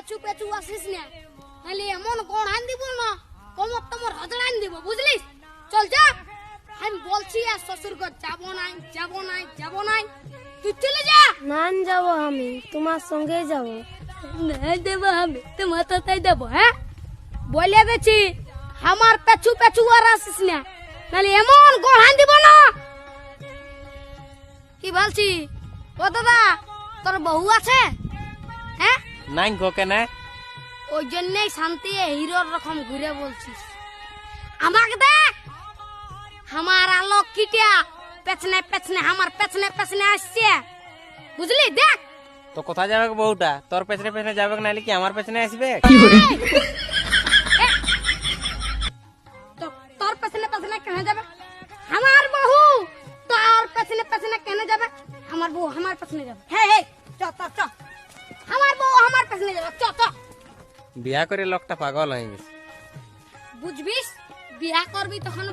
পেছু পেছু আসিস না, নাহলে এমন গড়ান দিব না কোমর তোমার হজড়ান দিব, বুঝলিস? চল যা, আমি বলছি আর শ্বশুর ঘর যাবো নাই যাবো নাই যাবো নাই, তুই চলে যা। না যাবো, আমি তোমার সঙ্গে যাব। না দেবো, আমি তোমার তাই দেবো। হ্যাঁ বলে গেছি, আমার পেছু পেছু আর আসিস না, নাহলে এমন গড়ান দিব না। কি বলছি? ও দাদা, তোর বউ আছে? হ্যাঁ নাই গো কেন? ওই জন্যই শান্তি হিরোর রকম ঘুরে বলছিস। আমাকে দেখ, আমার আলোক কিটিয়া পেছনে পেছনে আমার পেছনে পেছনে আসছে, বুঝলি? দেখ তো কোথায় যাবে বউটা? তোর পেছনে পেছনে যাবে নাহলে কি আমার পেছনে আসবে? তোর পেছনে পেছনে কেন যাবে? আমার বউ তোর পেছনে পেছনে কেন যাবে? আমার বউ আমার পেছনে যাবে। হে হে, চ চ চ, আমার বউ আমার পেছনে যাবে, চ চ। বিয়া করে লোকটা পাগল হয়ে গেছে। বুঝবিস, বিয়া করবি তখন